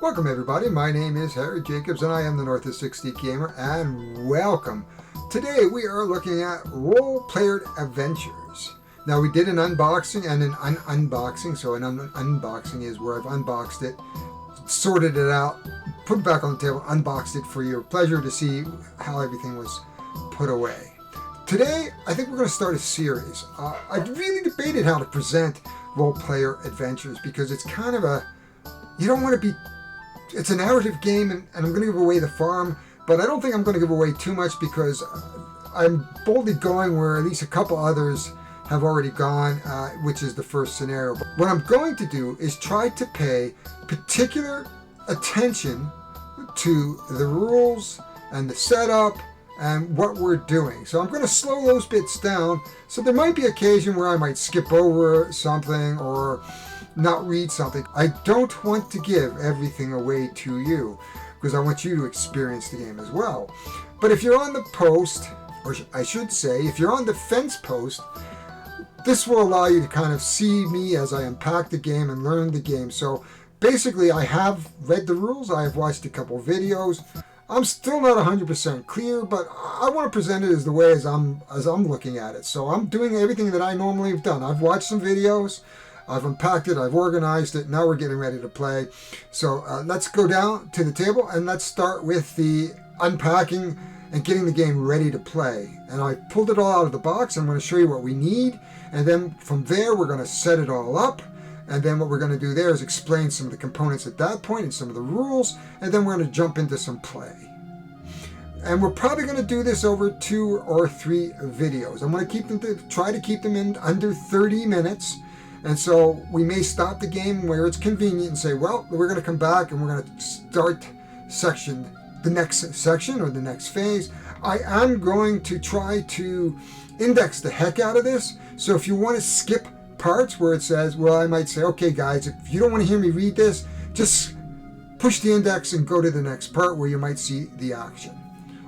Welcome everybody, my name is Harry Jacobs and I am the North of 60 Gamer, and welcome. Today we are looking at role-played adventures. Now we did an unboxing and an unboxing, so an unboxing is where I've unboxed it, sorted it out, put it back on the table, unboxed it for your pleasure to see how everything was put away. Today I think we're going to start a series. I really debated how to present role-player adventures because it's kind of a, you don't want to be, it's a narrative game, and I'm going to give away the farm, but I don't think I'm going to give away too much because I'm boldly going where at least a couple others have already gone, which is the first scenario. But what I'm going to do is try to pay particular attention to the rules and the setup and what we're doing. So I'm going to slow those bits down, so there might be occasion where I might skip over something or not read something. I don't want to give everything away to you because I want you to experience the game as well. But if you're on the post, or I should say, if you're on the fence post, this will allow you to kind of see me as I unpack the game and learn the game. So basically I have read the rules, I have watched a couple videos. I'm still not 100% clear, but I want to present it as the way as I'm looking at it. So I'm doing everything that I normally have done. I've watched some videos, I've unpacked it, I've organized it, now we're getting ready to play. So let's go down to the table and let's start with the unpacking and getting the game ready to play. And I pulled it all out of the box. I'm going to show you what we need, and then from there we're going to set it all up, and then what we're going to do there is explain some of the components at that point and some of the rules, and then we're going to jump into some play. And we're probably going to do this over 2 or 3 videos. I'm going to keep them try to keep them in under 30 minutes. And so we may stop the game where it's convenient and say, well, we're going to come back and we're going to start the next section or the next phase. I am going to try to index the heck out of this. So if you want to skip parts where it says, well, I might say, okay guys, if you don't want to hear me read this, just push the index and go to the next part where you might see the action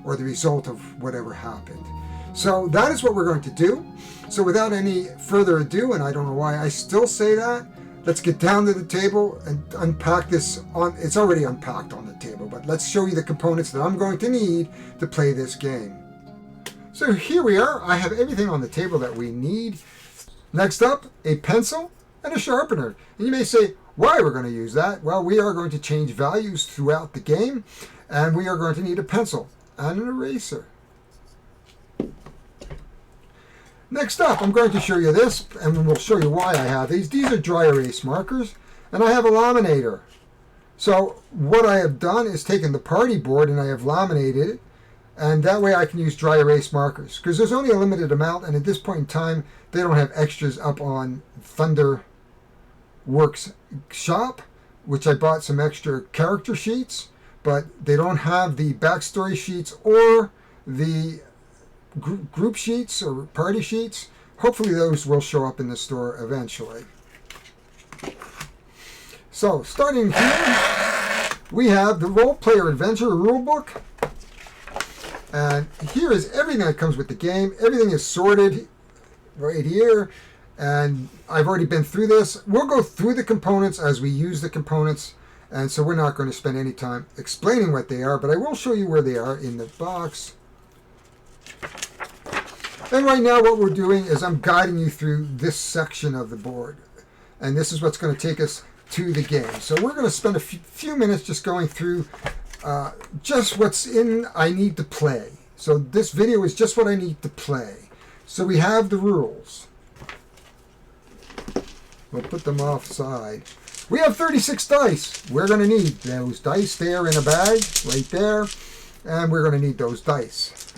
or the result of whatever happened. So that is what we're going to do. So without any further ado, and I don't know why I still say that, let's get down to the table and unpack this on. It's already unpacked on the table, but let's show you the components that I'm going to need to play this game. So here we are. I have everything on the table that we need. Next up, a pencil and a sharpener. And you may say, why we're going to use that? Well, we are going to change values throughout the game, and we are going to need a pencil and an eraser. Next up, I'm going to show you this, and we'll show you why I have these. These are dry erase markers, and I have a laminator. So what I have done is taken the party board and I have laminated it, and that way I can use dry erase markers, because there's only a limited amount, and at this point in time, they don't have extras up on Thunderworks shop, which I bought some extra character sheets, but they don't have the backstory sheets or the group sheets or party sheets. Hopefully those will show up in the store eventually. So starting here, we have the Role Player Adventure Rulebook, and here is everything that comes with the game. Everything is sorted right here, and I've already been through this. We'll go through the components as we use the components, and so we're not going to spend any time explaining what they are, but I will show you where they are in the box. And right now what we're doing is I'm guiding you through this section of the board. And this is what's going to take us to the game. So we're going to spend a few minutes just going through just what's in I need to play. So this video is just what I need to play. So we have the rules. We'll put them offside. We have 36 dice. We're going to need those dice there in a bag right there. And we're going to need those dice.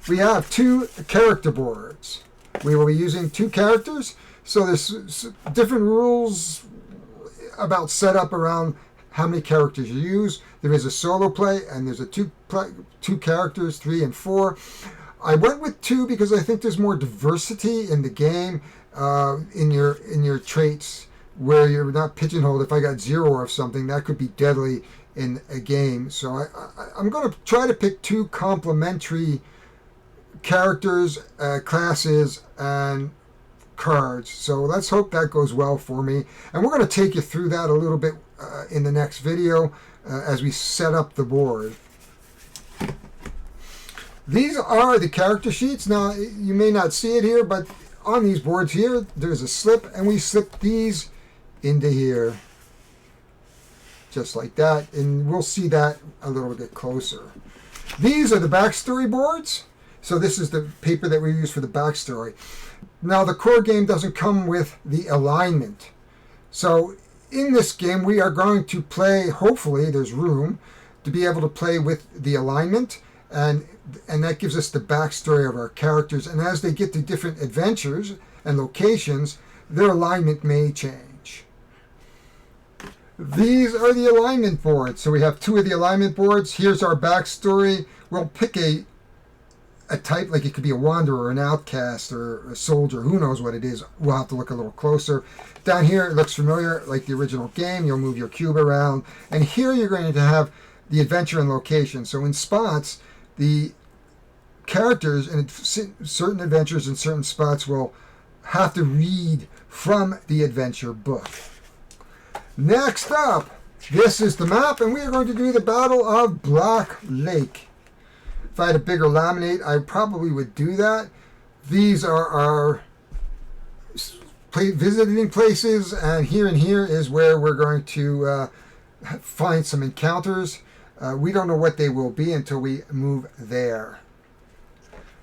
We have 2 character boards. We will be using 2 characters, so there's different rules about setup around how many characters you use. There is a solo play, and there's a two characters, 3 and 4. I went with 2 because I think there's more diversity in the game, in your traits, where you're not pigeonholed. If I got 0 or something, that could be deadly in a game. So I'm going to try to pick 2 complementary characters, classes, and cards. So let's hope that goes well for me. And we're going to take you through that a little bit in the next video as we set up the board. These are the character sheets. Now, you may not see it here, but on these boards here, there's a slip, and we slip these into here. Just like that, and we'll see that a little bit closer. These are the backstory boards. So this is the paper that we use for the backstory. Now, the core game doesn't come with the alignment. So in this game, we are going to play, hopefully there's room to be able to play with the alignment, and that gives us the backstory of our characters. And as they get to different adventures and locations, their alignment may change. These are the alignment boards. So we have 2 of the alignment boards. Here's our backstory. We'll pick a type, like it could be a wanderer, an outcast, or a soldier. Who knows what it is? We'll have to look a little closer. Down here, it looks familiar, like the original game. You'll move your cube around. And here you're going to have the adventure and location. So in spots, the characters in certain adventures in certain spots will have to read from the adventure book. Next up, this is the map, and we are going to do the Battle of Black Lake. If I had a bigger laminate, I probably would do that. These are our visiting places, and here is where we're going to find some encounters. We don't know what they will be until we move there.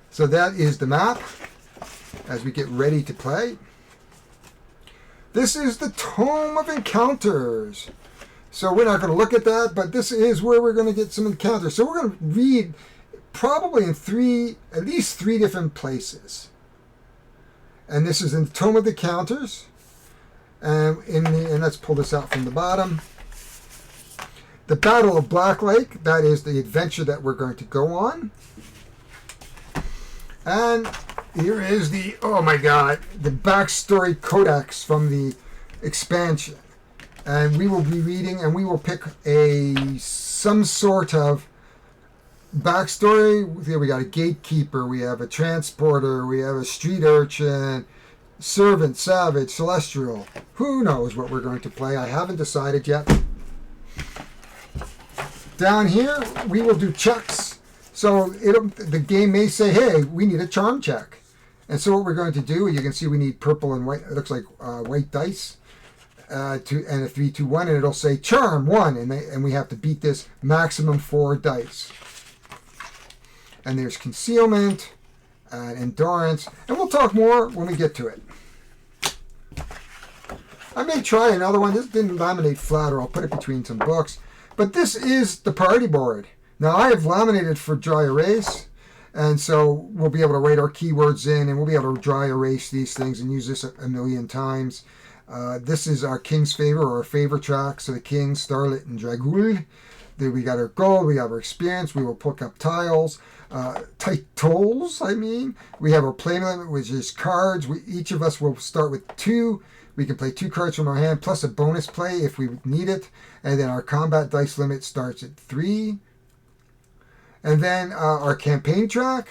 So that is the map as we get ready to play. This is the Tome of Encounters. So we're not going to look at that, but this is where we're going to get some encounters. So we're going to read probably in at least three different places. And this is in the Tome of the Encounters. And let's pull this out from the bottom. The Battle of Black Lake, that is the adventure that we're going to go on. And here is the, oh my god, the backstory Codex from the expansion. And we will be reading, and we will pick some sort of backstory. Here we got a gatekeeper, we have a transporter, we have a street urchin, servant, savage, celestial. Who knows what we're going to play? I haven't decided yet. Down here, we will do checks. So the game may say, hey, we need a charm check. And so what we're going to do, you can see we need purple and white, it looks like white dice, and a 3, 2, 1, and it'll say charm 1, and we have to beat this maximum 4 dice. And there's concealment, and endurance, and we'll talk more when we get to it. I may try another one. This didn't laminate flat, or I'll put it between some books. But this is the party board. Now, I have laminated for dry erase, and so we'll be able to write our keywords in, and we'll be able to dry erase these things and use this a million times. This is our King's Favor, or our favor track. So the King, Starlet, and Dragul. Then we got our gold, we have our experience, we will pick up tiles. Titles, I mean. We have our play limit, which is cards. Each of us will start with 2. We can play 2 cards from our hand, plus a bonus play if we need it. And then our combat dice limit starts at 3. And then our campaign track,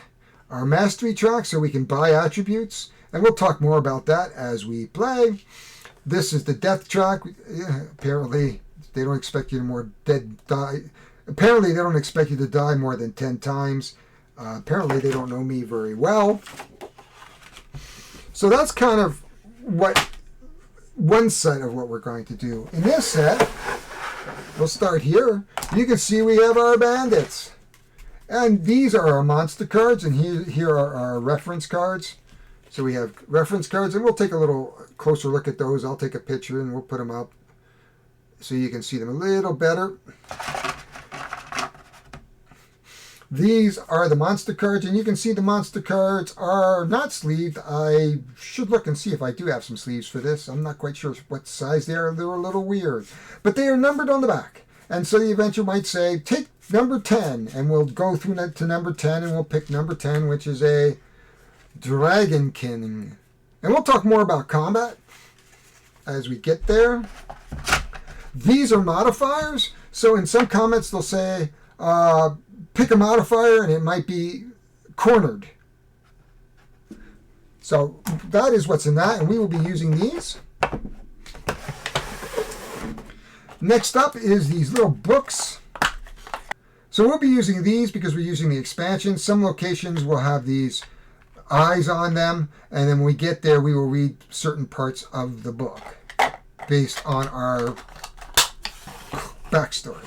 our mastery track, so we can buy attributes. And we'll talk more about that as we play. This is the death track. Apparently, they don't expect you to die. Apparently, they don't expect you to die more than 10 times. Apparently, they don't know me very well. So that's kind of one set of what we're going to do. In this set, we'll start here. You can see we have our bandits. And these are our monster cards, and here are our reference cards. So we have reference cards, and we'll take a little closer look at those. I'll take a picture, and we'll put them up so you can see them a little better. These are the monster cards, and you can see the monster cards are not sleeved. I should look and see if I do have some sleeves for this. I'm not quite sure what size they are. They're a little weird. But they are numbered on the back. And so the adventure might say, take number 10, and we'll go through to number 10, and we'll pick number 10, which is a Dragon King. And we'll talk more about combat as we get there. These are modifiers. So in some comments, they'll say, pick a modifier, and it might be cornered. So that is what's in that, and we will be using these. Next up is these little books. So we'll be using these because we're using the expansion. Some locations will have these eyes on them, and then when we get there, we will read certain parts of the book based on our backstory.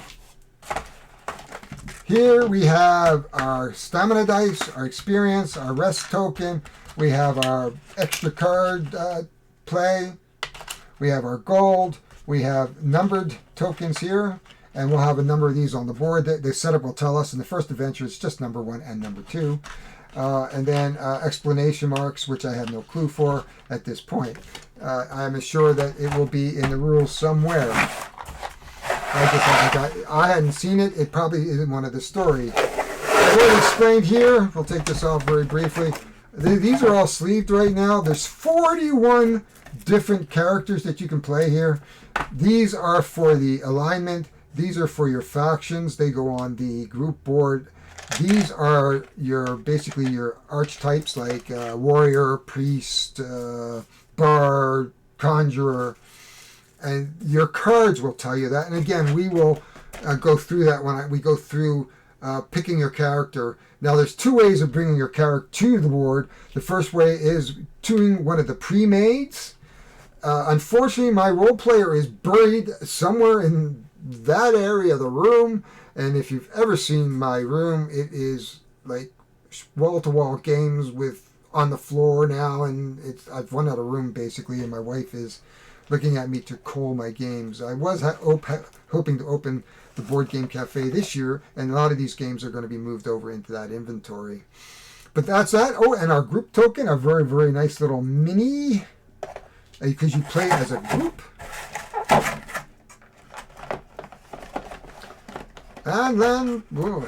Here we have our stamina dice, our experience, our rest token. We have our extra card play. We have our gold. We have numbered tokens here, and we'll have a number of these on the board. The setup will tell us in the first adventure it's just number 1 and number 2. And then explanation marks, which I have no clue for at this point. I'm sure that it will be in the rules somewhere. I hadn't seen it. It probably isn't one of the stories. I've already explained here. We'll take this off very briefly. These are all sleeved right now. There's 41 different characters that you can play here. These are for the alignment. These are for your factions. They go on the group board. These are basically your archetypes like warrior, priest, bard, conjurer. And your cards will tell you that. And again, we will go through that when we go through picking your character. Now, there's 2 ways of bringing your character to the board. The first way is doing one of the pre-mades. Unfortunately, my role player is buried somewhere in that area of the room. And if you've ever seen my room, it is like wall-to-wall games with on the floor now. And I've run out of room, basically, and my wife is looking at me to call my games. I was hoping to open the Board Game Cafe this year, and a lot of these games are going to be moved over into that inventory. But that's that. Oh, and our group token, a very, very nice little mini, because you play as a group. And then, whoa.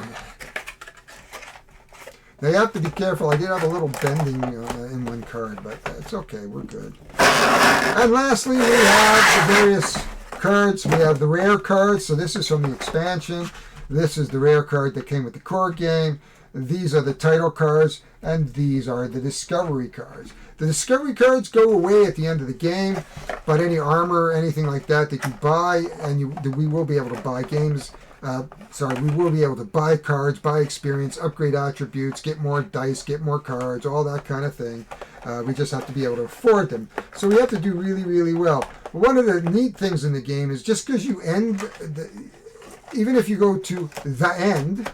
Now you have to be careful. I did have a little bending in one card, but it's okay. We're good. And lastly, we have the various cards. We have the rare cards. So this is from the expansion. This is the rare card that came with the core game. These are the title cards, and these are the discovery cards. The discovery cards go away at the end of the game, but any armor, anything like that you buy, and we will be able to buy games. We will be able to buy cards, buy experience, upgrade attributes, get more dice, get more cards, all that kind of thing. We just have to be able to afford them. So we have to do really, really well. One of the neat things in the game is just because you end, even if you go to the end,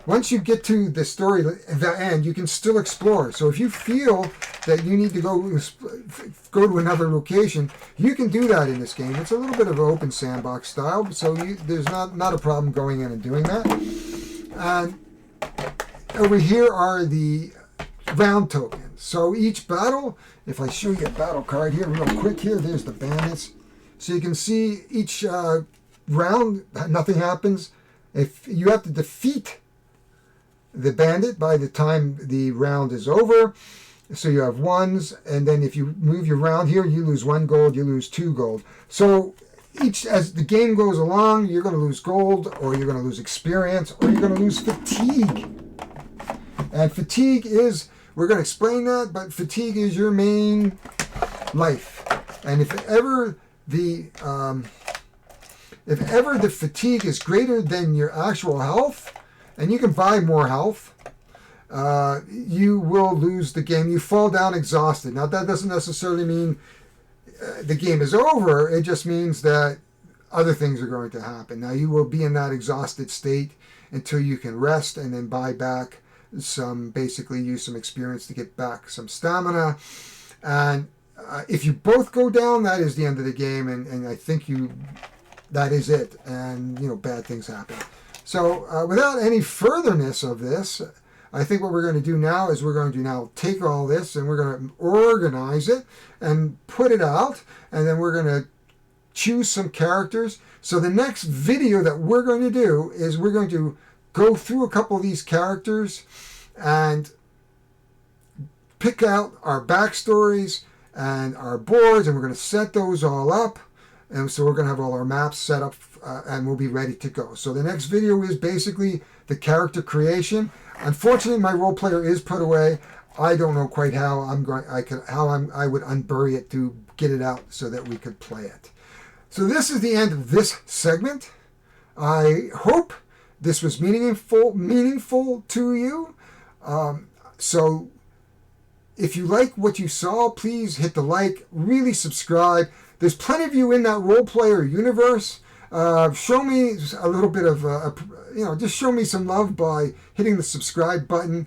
once you get to the story, the end, you can still explore. So if you feel that you need to go to another location, you can do that in this game. It's a little bit of an open sandbox style, so there's not a problem going in and doing that. And over here are the round tokens. So each battle, if I show you a battle card here real quick here, there's the bandits. So you can see each round, nothing happens. If you have to defeat the bandit by the time the round is over. So you have ones, and then if you move your round here, you lose 1 gold, you lose 2 gold. So as the game goes along, you're going to lose gold, or you're going to lose experience, or you're going to lose fatigue. And fatigue is, we're going to explain that, but fatigue is your main life. And if ever the fatigue is greater than your actual health, and you can buy more health, you will lose the game. You fall down exhausted. Now, that doesn't necessarily mean the game is over. It just means that other things are going to happen. Now, you will be in that exhausted state until you can rest and then buy back basically use some experience to get back some stamina. And if you both go down, that is the end of the game. And I think that is it. And, bad things happen. So without any furtherness of this, I think what we're going to do now is we're going to now take all this and we're going to organize it and put it out, and then we're going to choose some characters. So the next video that we're going to do is we're going to go through a couple of these characters and pick out our backstories and our boards, and we're going to set those all up. And so we're going to have all our maps set up and we'll be ready to go. So the next video is basically the character creation. Unfortunately, my role player is put away. I don't know quite how I would unbury it to get it out so that we could play it. So this is the end of this segment. I hope this was meaningful to you. So if you like what you saw, please hit the like, really subscribe. There's plenty of you in that role player universe. Show me a little bit of, just show me some love by hitting the subscribe button.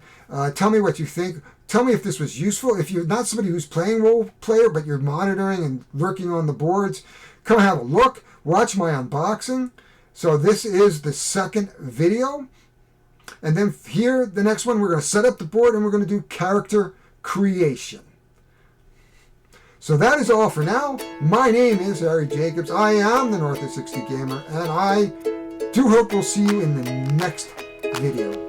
Tell me what you think. Tell me if this was useful. If you're not somebody who's playing role player, but you're monitoring and lurking on the boards, come have a look. Watch my unboxing. So this is the second video. And then here, the next one, we're going to set up the board and we're going to do character creation. So that is all for now. My name is Harry Jacobs. I am the North of 60 Gamer, and I do hope we'll see you in the next video.